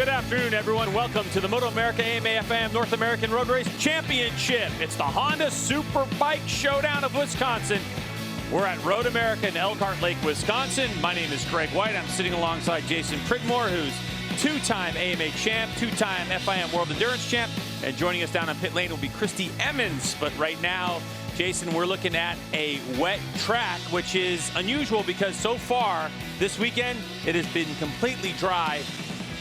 Good afternoon, everyone. Welcome to the MotoAmerica AMA/FIM North American Road Race Championship. It's the Honda Superbike Showdown of Wisconsin. We're at Road America in Elkhart Lake, Wisconsin. My name is Greg White. I'm sitting alongside Jason Prigmore, who's two-time AMA champ, two-time FIM World Endurance champ. And joining us down on pit lane will be Christy Emmons. But right now, Jason, we're looking at a wet track, which is unusual because so far this weekend, it has been completely dry.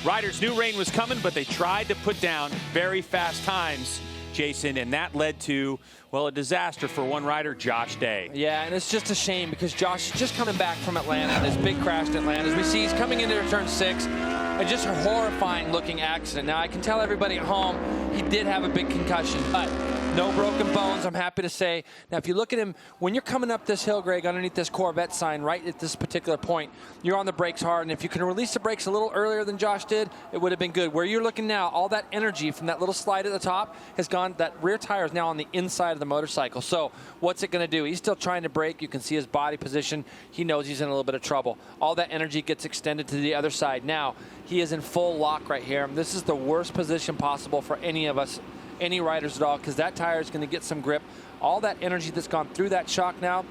Riders knew rain was coming, but they tried to put down very fast times, Jason, and that led to, well, a disaster for one rider, Josh Day. Yeah, and it's just a shame because Josh is just coming back from Atlanta, and his big crash in Atlanta. As we see, he's coming into turn 6, and just a horrifying looking accident. Now, I can tell everybody at home he did have a big concussion, but no broken bones, I'm happy to say. Now, if you look at him, when you're coming up this hill, Greg, underneath this Corvette sign right at this particular point, you're on the brakes hard, and if you can release the brakes a little earlier than Josh did, it would have been good. Where you're looking now, all that energy from that little slide at the top has gone, that rear tire is now on the inside of the motorcycle. So what's it going to do? He's still trying to brake. You can see his body position. He knows he's in a little bit of trouble. All that energy gets extended to the other side. Now, he is in full lock right here. This is the worst position possible for any of us, any riders at all, because that tire is going to get some grip. All that energy that's gone through that shock now,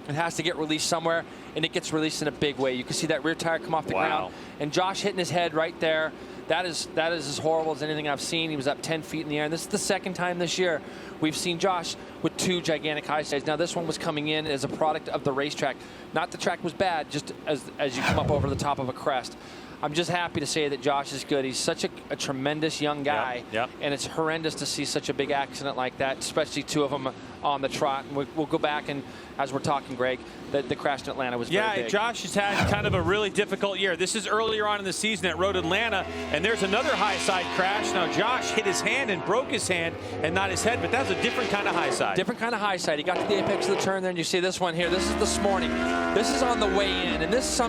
it has to get released somewhere, and it gets released in a big way. You can see that rear tire come off the ground, and Josh hitting his head right there. That is as horrible as anything I've seen. He was up 10 feet in the air, and this is the second time this year we've seen Josh with 2 gigantic high sides. Now, this one was coming in as a product of the racetrack. Not the track was bad, just as you come up over the top of a crest. I'm just happy to say that Josh is good. He's such a tremendous young guy, and it's horrendous to see such a big accident like that, especially 2 of them on the trot. And we'll go back, and as we're talking, Greg, the crash in Atlanta was very big. Josh has had kind of a really difficult year. This is earlier on in the season at Road Atlanta, and there's another high side crash. Now, Josh hit his hand and broke his hand and not his head, but that was a different kind of high side. Different kind of high side. He got to the apex of the turn there, and you see this one here. This is this morning. This is on the way in, and this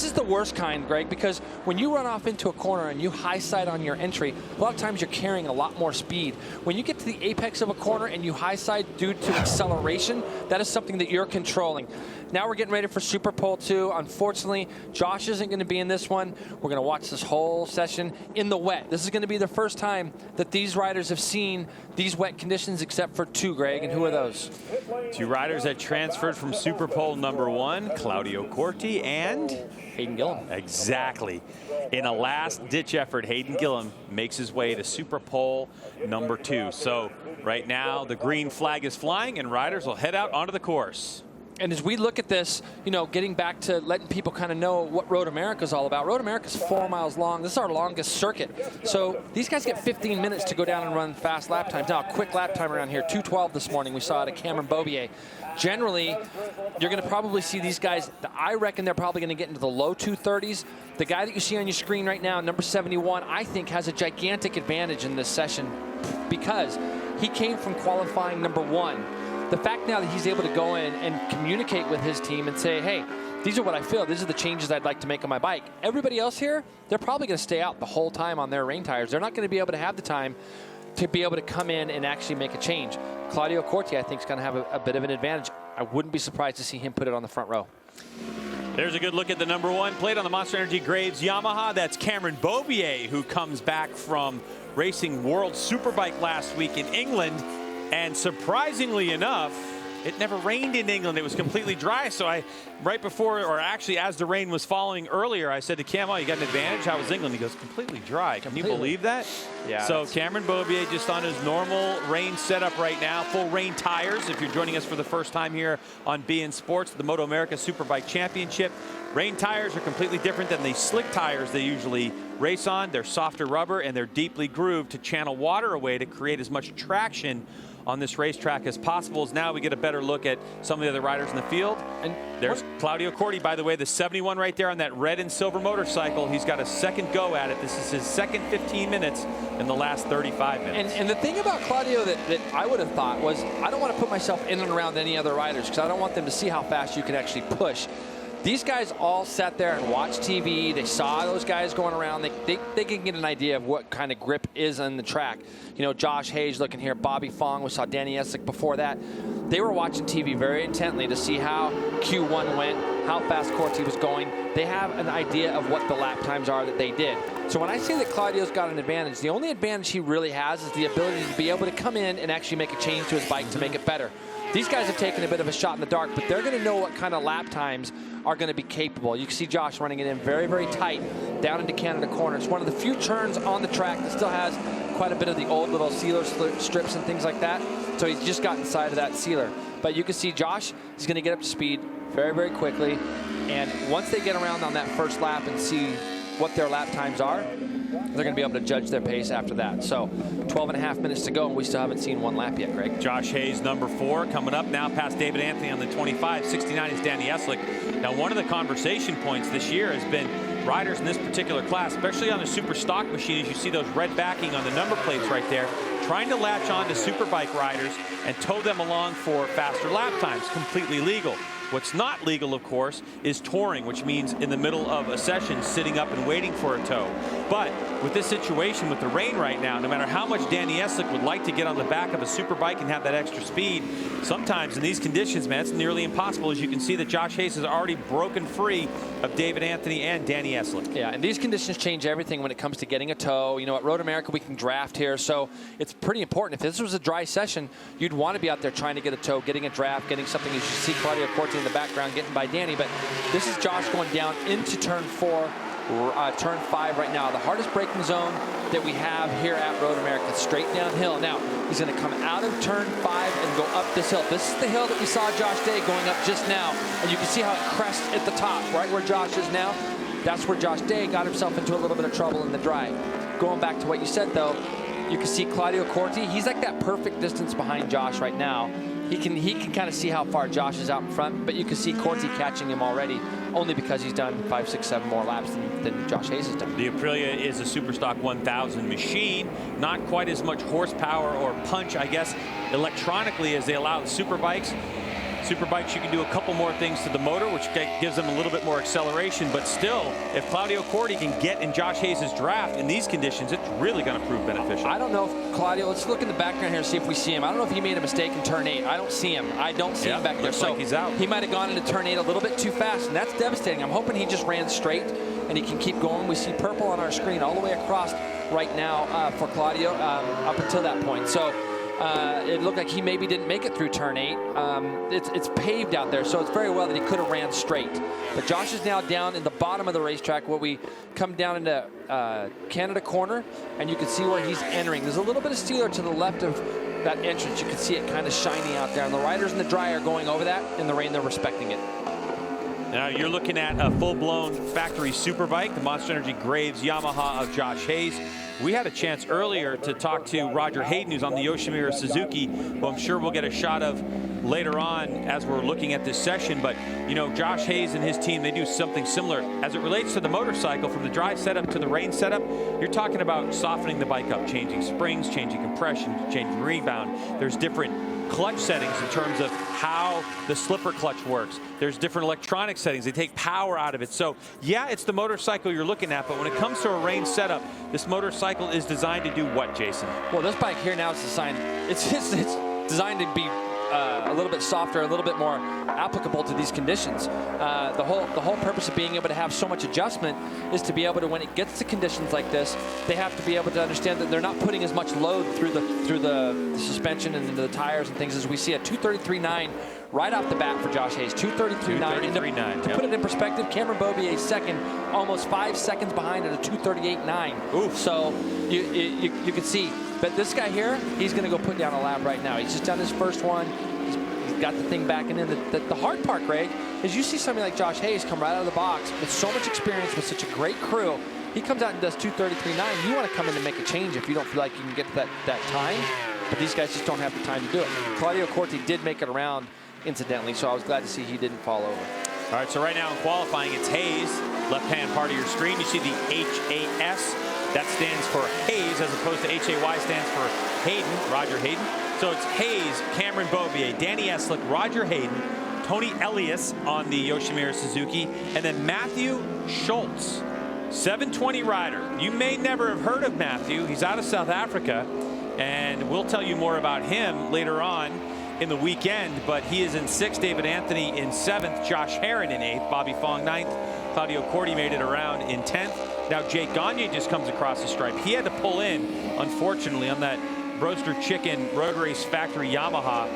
is the worst kind, Greg, because when you run off into a corner and you high side on your entry, a lot of times you're carrying a lot more speed. When you get to the apex of a corner and you high side due to acceleration, that is something that you're controlling. Now we're getting ready for Superpole 2. Unfortunately, Josh isn't going to be in this one. We're going to watch this whole session in the wet. This is going to be the first time that these riders have seen these wet conditions except for 2, Greg, and who are those? 2 riders that transferred from Superpole number 1, Claudio Corti and Hayden Gillim. Exactly. In a last-ditch effort, Hayden Gillim makes his way to Superpole number 2. So right now, the green flag is flying, and riders will head out onto the course. And as we look at this, you know, getting back to letting people kind of know what Road America is all about. Road America is 4 miles long. This is our longest circuit. So these guys get 15 minutes to go down and run fast lap times. Now, a quick lap time around here, 2:12 this morning. We saw it at Cameron Beaubier. Generally, you're going to probably see these guys, I reckon they're probably going to get into the low 2:30s. The guy that you see on your screen right now, number 71, I think has a gigantic advantage in this session because he came from qualifying number 1. The fact now that he's able to go in and communicate with his team and say, hey, these are what I feel. These are the changes I'd like to make on my bike. Everybody else here, they're probably going to stay out the whole time on their rain tires. They're not going to be able to have the time to be able to come in and actually make a change. Claudio Corti, I think, is going to have a bit of an advantage. I wouldn't be surprised to see him put it on the front row. There's a good look at the number 1 plate on the Monster Energy Graves Yamaha. That's Cameron Beaubier, who comes back from racing World Superbike last week in England. And surprisingly enough, it never rained in England. It was completely dry. So right before, or actually as the rain was falling earlier, I said to Cam, oh, you got an advantage? How was England? He goes, completely dry. Can you believe that? Yeah. So Cameron Beaubier just on his normal rain setup right now. Full rain tires. If you're joining us for the first time here on BN Sports, the MotoAmerica Superbike Championship. Rain tires are completely different than the slick tires they usually race on. They're softer rubber and they're deeply grooved to channel water away to create as much traction on this racetrack as possible. As now we get a better look at some of the other riders in the field. And there's Claudio Corti, by the way, the 71 right there on that red and silver motorcycle. He's got a second go at it. This is his second 15 minutes in the last 35 minutes. And the thing about Claudio that I would have thought was, I don't want to put myself in and around any other riders because I don't want them to see how fast you can actually push. These guys all sat there and watched TV. They saw those guys going around. They can get an idea of what kind of grip is on the track. You know, Josh Hayes looking here, Bobby Fong. We saw Danny Essick before that. They were watching TV very intently to see how Q1 went. how fast Corti was going. They have an idea of what the lap times are that they did. So when I say that Claudio's got an advantage, the only advantage he really has is the ability to be able to come in and actually make a change to his bike to make it better. These guys have taken a bit of a shot in the dark, but they're going to know what kind of lap times are going to be capable. You can see Josh running it in very, very tight down into Canada corner. It's one of the few turns on the track that still has quite a bit of the old little sealer strips and things like that. So he's just got inside of that sealer. But you can see Josh is going to get up to speed very, very quickly. And once they get around on that first lap and see what their lap times are, they're going to be able to judge their pace after that. So 12.5 minutes to go, and we still haven't seen one lap yet, Greg. Josh Hayes, number 4, coming up now past David Anthony on the 25. 69 is Danny Eslick. Now, one of the conversation points this year has been riders in this particular class, especially on the super stock machine, as you see those red backing on the number plates right there, trying to latch on to Superbike riders and tow them along for faster lap times. Completely legal. What's not legal, of course, is touring, which means in the middle of a session sitting up and waiting for a tow. But with this situation with the rain right now, no matter how much Danny Eslick would like to get on the back of a Superbike and have that extra speed, sometimes in these conditions, man, it's nearly impossible. As you can see that Josh Hayes has already broken free of David Anthony and Danny Eslick. Yeah, and these conditions change everything when it comes to getting a tow. You know, at MotoAmerica, we can draft here, so it's pretty important. If this was a dry session, you'd want to be out there trying to get a tow, getting a draft, getting something. You should see Claudio Corti in the background getting by Danny, but this is Josh going down into turn 4, turn 5 right now. The hardest braking zone that we have here at MotoAmerica, straight downhill. Now, he's going to come out of turn 5 and go up this hill. This is the hill that we saw Josh Day going up just now, and you can see how it crests at the top, right where Josh is now. That's where Josh Day got himself into a little bit of trouble in the dry. Going back to what you said, though, you can see Claudio Corti. He's like that perfect distance behind Josh right now. He can kind of see how far Josh is out in front, but you can see Corti catching him already, only because he's done 5, 6, 7 more laps than Josh Hayes has done. The Aprilia is a Superstock 1000 machine, not quite as much horsepower or punch, I guess, electronically as they allow the Superbikes. Superbikes, you can do a couple more things to the motor, which gives them a little bit more acceleration. But still, if Claudio Corti can get in Josh Hayes' draft in these conditions, it's really going to prove beneficial. I don't know if Claudio, let's look in the background here and see if we see him. I don't know if he made a mistake in turn 8. I don't see him. I don't see him back there. So like he's out. He might have gone into turn 8 a little bit too fast, and that's devastating. I'm hoping he just ran straight and he can keep going. We see purple on our screen all the way across right now for Claudio up until that point. So it looked like he maybe didn't make it through turn 8. It's paved out there, so it's very well that he could have ran straight. But Josh is now down in the bottom of the racetrack where we come down into Canada corner, and you can see where he's entering. There's a little bit of sealer to the left of that entrance. You can see it kind of shiny out there, and the riders in the dry are going over that. In the rain, they're respecting it. Now you're looking at a full-blown factory Superbike, the Monster Energy Graves Yamaha of Josh Hayes. We had a chance earlier to talk to Roger Hayden, who's on the Yoshimura Suzuki, who I'm sure we'll get a shot of later on as we're looking at this session. But, you know, Josh Hayes and his team, they do something similar. As it relates to the motorcycle, from the dry setup to the rain setup, you're talking about softening the bike up, changing springs, changing compression, changing rebound. There's different clutch settings in terms of how the slipper clutch works. There's different electronic settings. They take power out of it. So, yeah, it's the motorcycle you're looking at, but when it comes to a rain setup, this motorcycle is designed to do what, Jason? Well, this bike here now is designed, it's designed to be a little bit softer, a little bit more applicable to these conditions. The whole purpose of being able to have so much adjustment is to be able to, when it gets to conditions like this, they have to be able to understand that they're not putting as much load through the suspension and into the tires and things, as we see a 233.9 right off the bat for Josh Hayes. 233.9. To put it in perspective, Cameron Beaubier second, almost 5 seconds behind at a 238.9. Oof. So you can see. But this guy here, he's going to go put down a lap right now. He's just done his first one. He's got the thing backing in. The hard part, Greg, is you see somebody like Josh Hayes come right out of the box with so much experience, with such a great crew. He comes out and does 233.9. You want to come in and make a change if you don't feel like you can get to that time. But these guys just don't have the time to do it. Claudio Corti did make it around, incidentally, so I was glad to see he didn't fall over. All right, so right now in qualifying, it's Hayes. Left-hand part of your screen, you see the HAS. That stands for Hayes, as opposed to HAY stands for Hayden, Roger Hayden. So it's Hayes, Cameron Beaubier, Danny Eslick, Roger Hayden, Tony Elias on the Yoshimura Suzuki, and then Matthew Schultz, 720 rider. You may never have heard of Matthew. He's out of South Africa, and we'll tell you more about him later on in the weekend, but he is in 6th. David Anthony in 7th. Josh Herron in 8th. Bobby Fong 9th. Claudio Corti made it around in 10th. Now Jake Gagne just comes across the stripe. He had to pull in, unfortunately, on that Roaster Chicken Road Race Factory Yamaha.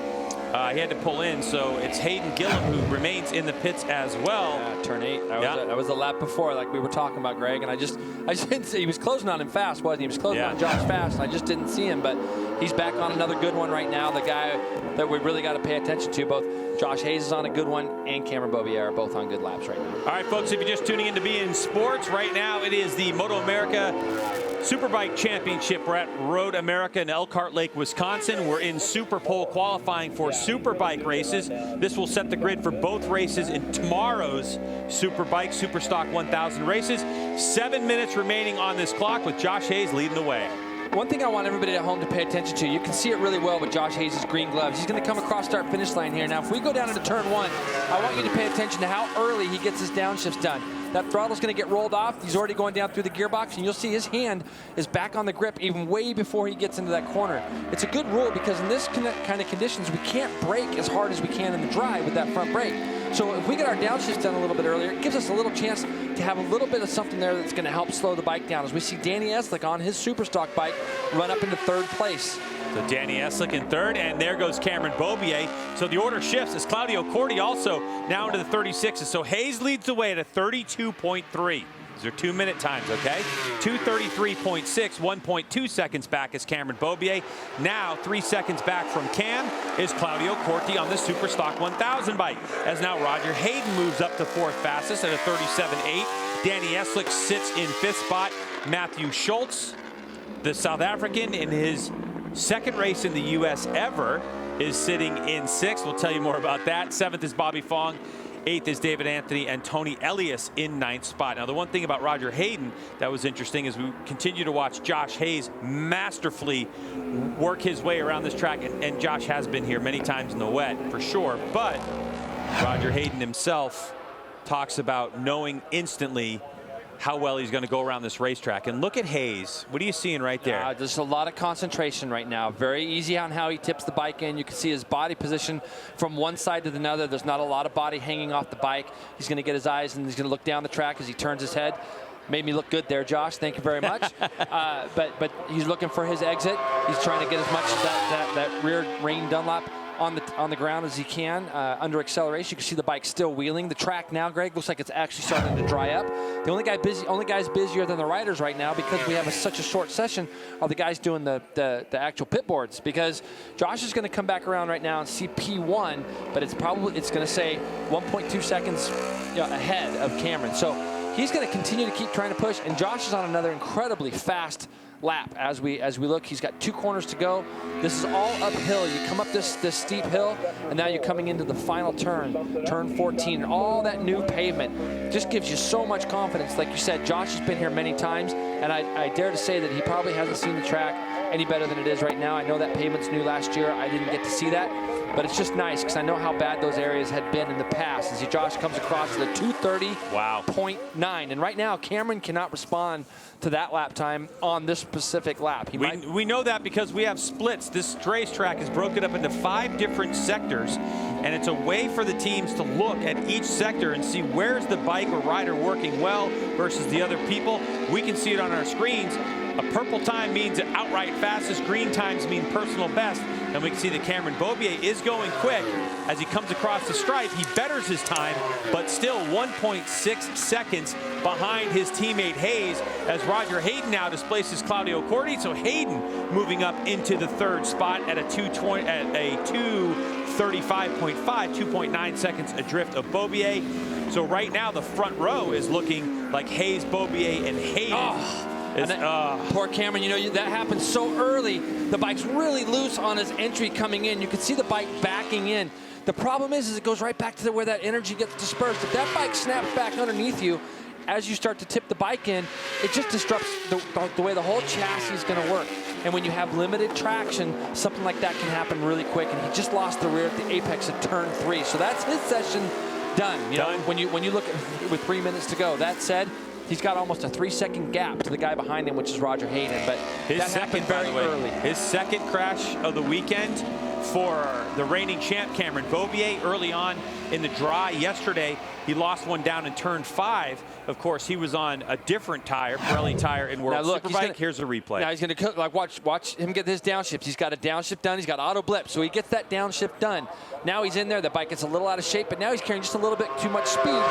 He had to pull in, so it's Hayden Gillum who remains in the pits as well. Yeah, turn 8. That was the lap before, like we were talking about, Greg. And I just didn't see. He was closing on him fast, wasn't he? He was closing on Josh fast, and I just didn't see him. But he's back on another good one right now. The guy that we really got to pay attention to, both Josh Hayes is on a good one, and Cameron Beaubier are both on good laps right now. All right, folks, if you're just tuning in to Be In Sports, right now it is the MotoAmerica Superbike Championship. We're at Road America in Elkhart Lake, Wisconsin. We're in Superpole qualifying for Superbike races. This will set the grid for both races in tomorrow's Superbike Superstock 1000 races. 7 minutes remaining on this clock with Josh Hayes leading the way. One thing I want everybody at home to pay attention to, you can see it really well with Josh Hayes' green gloves. He's going to come across start-finish line here. Now, if we go down into turn 1, I want you to pay attention to how early he gets his downshifts done. That throttle's going to get rolled off. He's already going down through the gearbox, and you'll see his hand is back on the grip even way before he gets into that corner. It's a good rule because in this kind of conditions, we can't brake as hard as we can in the drive with that front brake. So if we get our downshifts done a little bit earlier, it gives us a little chance to have a little bit of something there that's going to help slow the bike down. As we see Danny Eslick on his Superstock bike run up into 3rd place. So Danny Eslick in 3rd, and there goes Cameron Beaubier. So the order shifts as Claudio Corti also now into the 36s. So Hayes leads the way at a 32.3. These are 2-minute times, okay? 2:33.6, 1.2 seconds back is Cameron Beaubier. Now 3 seconds back from Cam is Claudio Corti on the Superstock 1000 bike. As now Roger Hayden moves up to 4th fastest at a 37.8. Danny Eslick sits in 5th spot. Matthew Schultz, the South African, in his 2nd race in the U.S. ever, is sitting in 6th. We'll tell you more about that. 7th is Bobby Fong. 8th is David Anthony, and Tony Elias in 9th spot. Now, the one thing about Roger Hayden that was interesting is we continue to watch Josh Hayes masterfully work his way around this track, and Josh has been here many times in the wet, for sure. But Roger Hayden himself talks about knowing instantly how well he's going to go around this racetrack. And look at Hayes. What are you seeing right there? There's a lot of concentration right now. Very easy on how he tips the bike in. You can see his body position from one side to another. There's not a lot of body hanging off the bike. He's going to get his eyes and he's going to look down the track as he turns his head. Made me look good there, Josh. Thank you very much. But he's looking for his exit. He's trying to get as much of that rear rein Dunlop on the ground as he can under acceleration. You can see the bike still wheeling. The track now, Greg, looks like it's actually starting to dry up. The only guys busier than the riders right now, because we have such a short session, are the guys doing the actual pit boards, because Josh is going to come back around right now and see P1, but it's going to say 1.2 seconds ahead of Cameron. So he's going to continue to keep trying to push, and Josh is on another incredibly fast lap as we look. He's got 2 corners to go. This is all uphill. You come up this steep hill, and now you're coming into the final turn 14. And all that new pavement just gives you so much confidence. Like you said, Josh has been here many times, and I dare to say that he probably hasn't seen the track any better than it is right now. I know that pavement's new last year. I didn't get to see that, but it's just nice because I know how bad those areas had been in the past. As Josh comes across to the 2:30.9, and right now Cameron cannot respond to that lap time on this specific lap. We know that because we have splits. This racetrack is broken up into 5 different sectors, and it's a way for the teams to look at each sector and see where's the bike or rider working well versus the other people. We can see it on our screens. A purple time means outright fastest. Green times mean personal best. And we can see that Cameron Beaubier is going quick as he comes across the stripe. He betters his time, but still 1.6 seconds behind his teammate Hayes, as Roger Hayden now displaces Claudio Corti. So Hayden moving up into the 3rd spot at a 2:35.5, 2.9 seconds adrift of Beaubier. So right now the front row is looking like Hayes, Beaubier, and Hayden. Poor Cameron, that happened so early. The bike's really loose on his entry coming in. You can see the bike backing in. The problem is it goes right back to where that energy gets dispersed. If that bike snaps back underneath you as you start to tip the bike in, it just disrupts the way the whole chassis is going to work. And when you have limited traction, something like that can happen really quick. And he just lost the rear at the apex of turn 3. So that's his session done. When you look at with 3 minutes to go. That said, he's got almost a 3-second gap to the guy behind him, which is Roger Hayden. But his that happened very early. His second crash of the weekend for the reigning champ, Cameron Beaubier, early on in the dry yesterday. He lost one down in turn 5. Of course, he was on a different tire, Pirelli tire in World Superbike. Here's a replay. Now he's going to like watch him get his downshift. He's got a downshift done. He's got auto blip, so he gets that downshift done. Now he's in there. The bike gets a little out of shape, but now he's carrying just a little bit too much speed.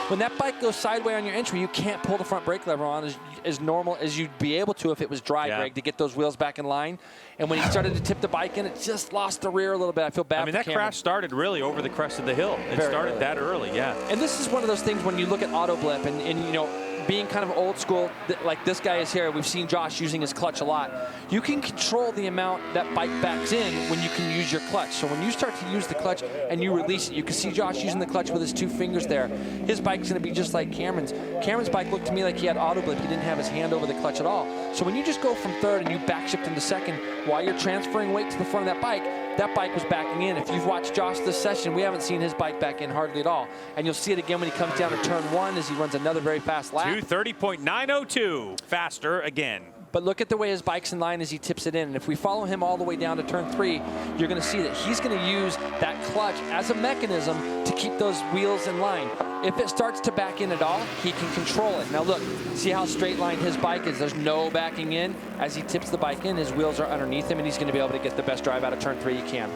When that bike goes sideways on your entry, you can't pull the front brake lever on as normal as you'd be able to if it was dry, Greg, to get those wheels back in line. And when he started to tip the bike in, it just lost the rear a little bit. I feel bad. I mean, that crash started really over the crest of the hill. It started that early, yeah. And this is one of those things when you look at auto blip and you know, being kind of old school, like this guy is here. We've seen Josh using his clutch a lot. You can control the amount that bike backs in when you can use your clutch. So when you start to use the clutch and you release it, you can see Josh using the clutch with his 2 fingers there. His bike's going to be just like Cameron's. Cameron's bike looked to me like he had auto blip. He didn't have his hand over the clutch at all. So when you just go from third and you back shift into second while you're transferring weight to the front of that bike was backing in. If you've watched Josh this session, we haven't seen his bike back in hardly at all. And you'll see it again when he comes down to turn 1 as he runs another very fast lap. 2:30.902, faster again. But look at the way his bike's in line as he tips it in. And if we follow him all the way down to turn 3, you're going to see that he's going to use that clutch as a mechanism to keep those wheels in line. If it starts to back in at all, he can control it. Now look, see how straight line his bike is. There's no backing in. As he tips the bike in, his wheels are underneath him, and he's going to be able to get the best drive out of turn 3 he can.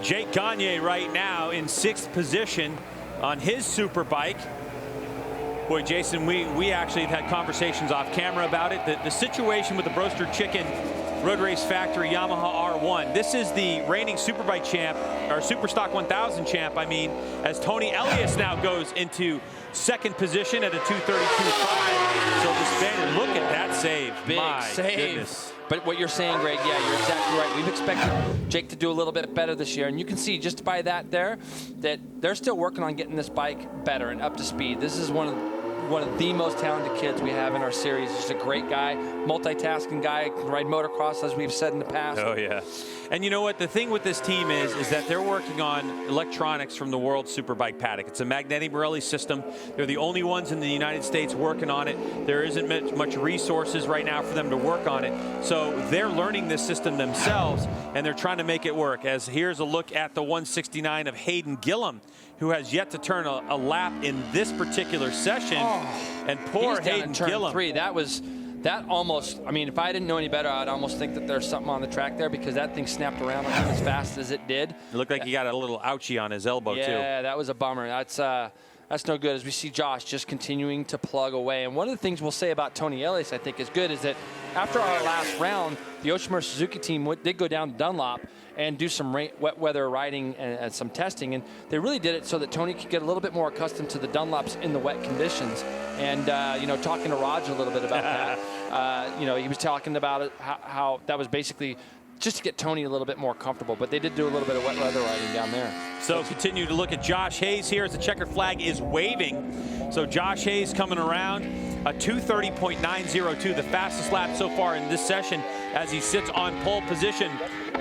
Jake Gagne right now in 6th position on his Superbike. Boy, Jason, we actually have had conversations off camera about it. The situation with the Broaster Chicken Road Race Factory Yamaha R1. This is the reigning Superbike champ, or Superstock 1000 champ, I mean, as Tony Elias now goes into 2nd position at a 2:32.5. So the Spaniard, look at that save. Big save. Goodness. But what you're saying, Greg, yeah, you're exactly right. We've expected Jake to do a little bit better this year, and you can see just by that there that they're still working on getting this bike better and up to speed. This is one of the most talented kids we have in our series. He's a great guy, multitasking guy, can ride motocross, as we've said in the past. Oh, yeah. And you know what? The thing with this team is that they're working on electronics from the World Superbike paddock. It's a Magneti Marelli system. They're the only ones in the United States working on it. There isn't much resources right now for them to work on it. So they're learning this system themselves, and they're trying to make it work. As here's a look at the 169 of Hayden Gillum, who has yet to turn a lap in this particular session. And poor Hayden Gillum. 3. That almost, I mean, if I didn't know any better, I'd almost think that there's something on the track there, because that thing snapped around on him as fast as it did. It looked like he got a little ouchie on his elbow, too. Yeah, that was a bummer. That's no good, as we see Josh just continuing to plug away. And one of the things we'll say about Tony Elias, I think, is good, is that after our last round, the Yoshimura Suzuki team did go down to Dunlop and do some wet weather riding and some testing. And they really did it so that Tony could get a little bit more accustomed to the Dunlops in the wet conditions. And, you know, talking to Roger a little bit about that, you know, he was talking about it, how that was basically just to get Tony a little bit more comfortable. But they did do a little bit of wet weather riding down there. So continue to look at Josh Hayes here as the checkered flag is waving. So Josh Hayes coming around, a 2:30.902, the fastest lap so far in this session as he sits on pole position.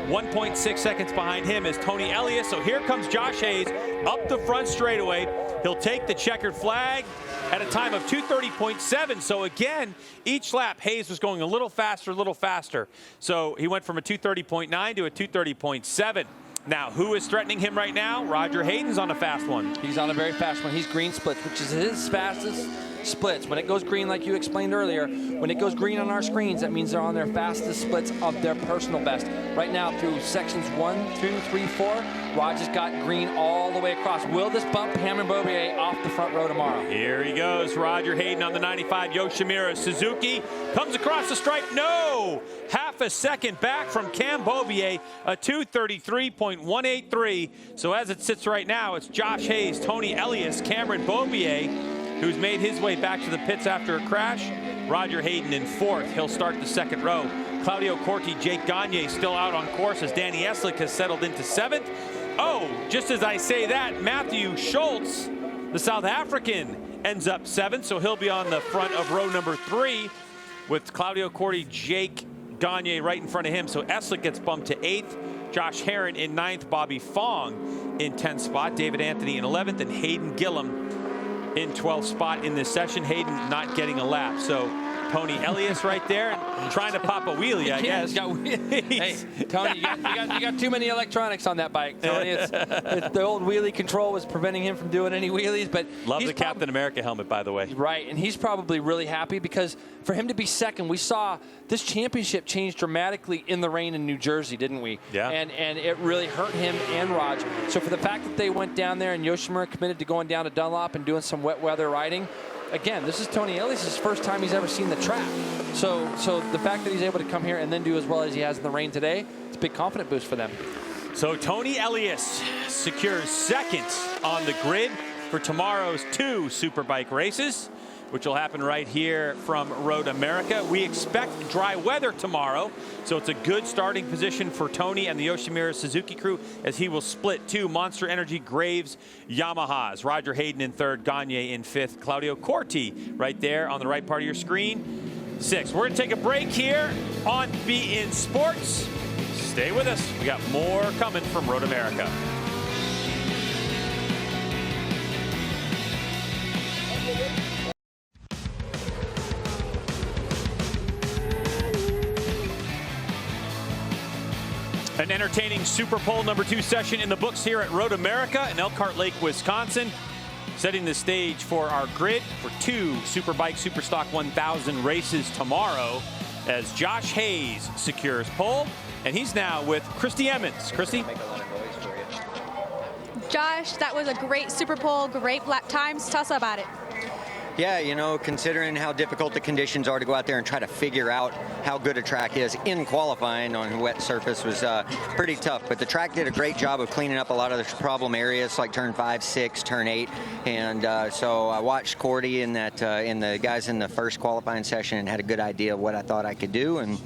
1.6 seconds behind him is Tony Elias. So here comes Josh Hayes up the front straightaway. He'll take the checkered flag at a time of 2:30.7. So again, each lap Hayes was going a little faster. So he went from a 2:30.9 to a 2:30.7. Now, who is threatening him right now? Roger Hayden's on a fast one. He's on a very fast one. He's green splits, which is his fastest splits. When it goes green, like you explained earlier, when it goes green on our screens, that means they're on their fastest splits of their personal best. Right now, through sections 1, 2, 3, 4, Roger's got green all the way across. Will this bump Cameron Beaubier off the front row tomorrow? Here he goes, Roger Hayden on the 95 Yoshimura Suzuki. Comes across the stripe, no! Half a second back from Cam Beaubier, a 2:33.183. So as it sits right now, it's Josh Hayes, Tony Elias, Cameron Beaubier, who's made his way back to the pits after a crash. Roger Hayden in 4th. He'll start the 2nd row. Claudio Corti, Jake Gagne still out on course as Danny Eslick has settled into 7th. Oh, just as I say that, Matthew Schultz, the South African, ends up 7th, so he'll be on the front of row number 3 with Claudio Corti, Jake Gagne right in front of him. So Eslick gets bumped to 8th. Josh Herron in 9th. Bobby Fong in 10th spot. David Anthony in 11th. And Hayden Gillum in 12th spot in this session. Hayden not getting a lap. So Tony Elias right there, and trying to pop a wheelie, I guess. Hey, Tony, you got too many electronics on that bike, Tony. It's the old wheelie control was preventing him from doing any wheelies. But love the Captain America helmet, by the way. Right, and he's probably really happy because for him to be second, we saw this championship change dramatically in the rain in New Jersey, didn't we? Yeah. And it really hurt him and Raj. So for the fact that they went down there and Yoshimura committed to going down to Dunlop and doing some wet weather riding, again, this is Tony Elias' first time he's ever seen the track. So the fact that he's able to come here and then do as well as he has in the rain today, it's a big confidence boost for them. So Tony Elias secures second on the grid for tomorrow's 2 Superbike races, which will happen right here from Road America. We expect dry weather tomorrow, so it's a good starting position for Tony and the Yoshimura Suzuki crew as he will split 2 Monster Energy Graves Yamahas. Roger Hayden in 3rd, Gagne in 5th, Claudio Corti right there on the right part of your screen, 6th. We're going to take a break here on Be In Sports. Stay with us. We got more coming from Road America. An entertaining Superpole number 2 session in the books here at Road America in Elkhart Lake, Wisconsin. Setting the stage for our grid for 2 Superbike Superstock 1000 races tomorrow as Josh Hayes secures pole. And he's now with Christy Emmons. Christy? Josh, that was a great Superpole, great lap times. Tell us about it. Yeah, you know, considering how difficult the conditions are to go out there and try to figure out how good a track is in qualifying on a wet surface was pretty tough. But the track did a great job of cleaning up a lot of the problem areas like turn 5, 6, turn 8. And so I watched Cordy and the guys in the first qualifying session and had a good idea of what I thought I could do and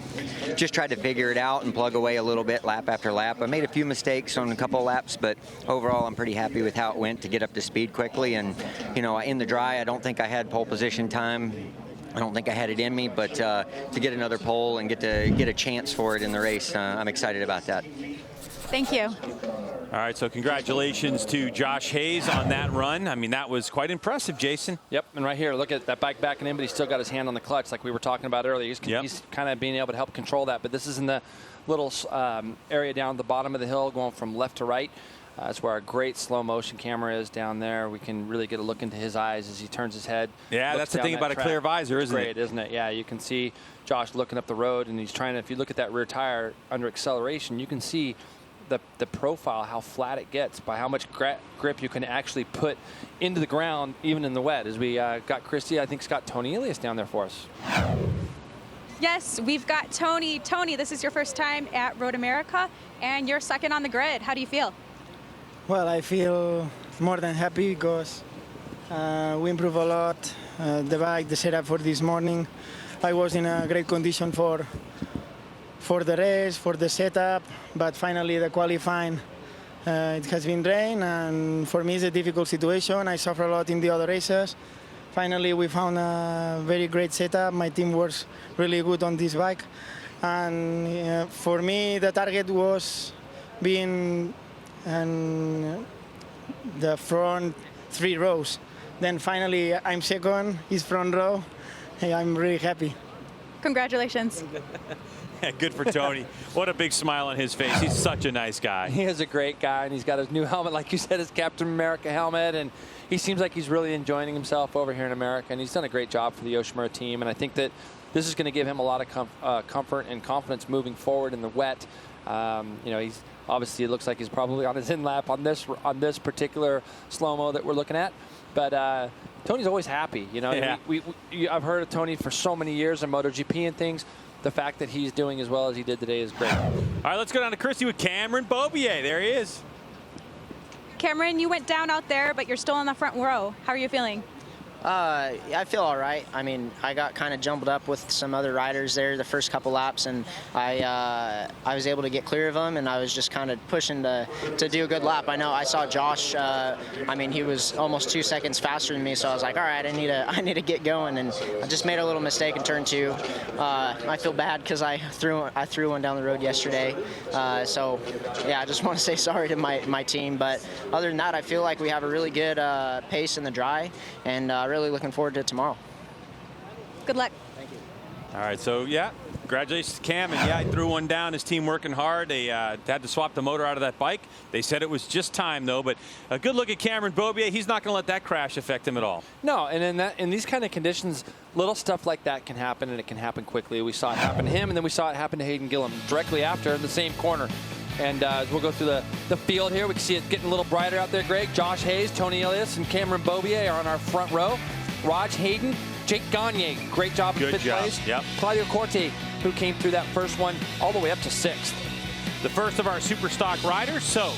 just tried to figure it out and plug away a little bit lap after lap. I made a few mistakes on a couple of laps, but overall I'm pretty happy with how it went to get up to speed quickly. And, you know, in the dry, I don't think I had pole position time. I don't think I had it in me, but to get another pole and get a chance for it in the race, I'm excited about that. Thank you. All right, so congratulations to Josh Hayes on that run. I mean, that was quite impressive, Jason. Yep, and right here, look at that bike backing in, but he's still got his hand on the clutch like we were talking about earlier. He's kind of being able to help control that, but this is in the little area down at the bottom of the hill going from left to right. That's where our great slow motion camera is down there. We can really get a look into his eyes as he turns his head. Yeah, that's the thing about a clear visor, isn't it? Great, isn't it? Yeah, you can see Josh looking up the road, and he's trying to, if you look at that rear tire under acceleration, you can see the profile, how flat it gets by how much grip you can actually put into the ground, even in the wet. As we got Christy, I think Scott Tony Elias down there for us. Yes, we've got Tony. Tony, this is your first time at Road America, and you're second on the grid. How do you feel? Well, I feel more than happy because we improved a lot. The bike, the setup for this morning. I was in a great condition for the race, for the setup, but finally the qualifying, it has been rain, and for me it's a difficult situation. I suffer a lot in the other races. Finally, we found a very great setup. My team works really good on this bike, and for me the target was being in the front 3 rows. Then finally I'm second, he's front row. Hey, I'm really happy. Congratulations. Good for Tony. What a big smile on his face. He's such a nice guy. He is a great guy, and he's got his new helmet, like you said, his Captain America helmet, and he seems like he's really enjoying himself over here in America, and he's done a great job for the Yoshimura team, and I think that this is going to give him a lot of comfort and confidence moving forward in the wet. You know, he's obviously, it looks like he's probably on his in lap on this particular slow-mo that we're looking at, but Tony's always happy. You know, yeah. I've heard of Tony for so many years in MotoGP and things. The fact that he's doing as well as he did today is great. All right, let's go down to Christy with Cameron Beaubier. There he is. Cameron, you went down out there, but you're still in the front row. How are you feeling? I feel all right. I mean, I got kind of jumbled up with some other riders there the first couple laps, and I was able to get clear of them, and I was just kind of pushing to do a good lap. I know I saw Josh. I mean, he was almost 2 seconds faster than me, so I was like, all right, I need to get going, and I just made a little mistake in turn 2. I feel bad because I threw one down the road yesterday. So yeah, I just want to say sorry to my team, but other than that, I feel like we have a really good pace in the dry, and really looking forward to tomorrow. Good luck. Thank you. All right, so yeah, congratulations to Cam. And yeah, he threw one down. His team working hard. They had to swap the motor out of that bike. They said it was just time, though. But a good look at Cameron Beaubier. He's not going to let that crash affect him at all. No, and in these kind of conditions, little stuff like that can happen, and it can happen quickly. We saw it happen to him, and then we saw it happen to Hayden Gillum directly after in the same corner. And as we'll go through the field here, we can see it getting a little brighter out there, Greg. Josh Hayes, Tony Elias, and Cameron Beaubier are on our front row. Raj Hayden, Jake Gagne, great job in fifth place. Yep. Claudio Corte, who came through that first one all the way up to 6th. The first of our super stock riders. So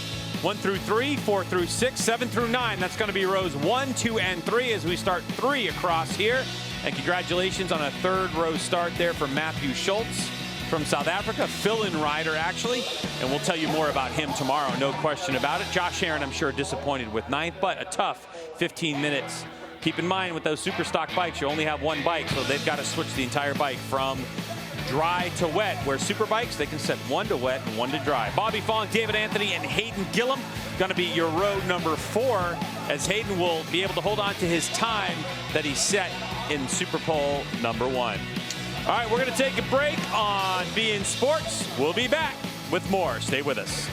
1 through 3, 4 through 6, 7 through 9. That's going to be rows 1, 2, and 3 as we start 3 across here. And congratulations on a 3rd row start there for Matthew Schultz from South Africa, fill-in rider actually, and we'll tell you more about him tomorrow, no question about it. Josh Aaron, I'm sure, disappointed with 9th, but a tough 15 minutes. Keep in mind with those super stock bikes, you only have one bike, so they've got to switch the entire bike from dry to wet, where super bikes, they can set 1 to wet and 1 to dry. Bobby Fong, David Anthony, and Hayden Gillum going to be your row number 4, as Hayden will be able to hold on to his time that he set in Superpole number 1. All right, we're going to take a break on beIN Sports. We'll be back with more. Stay with us.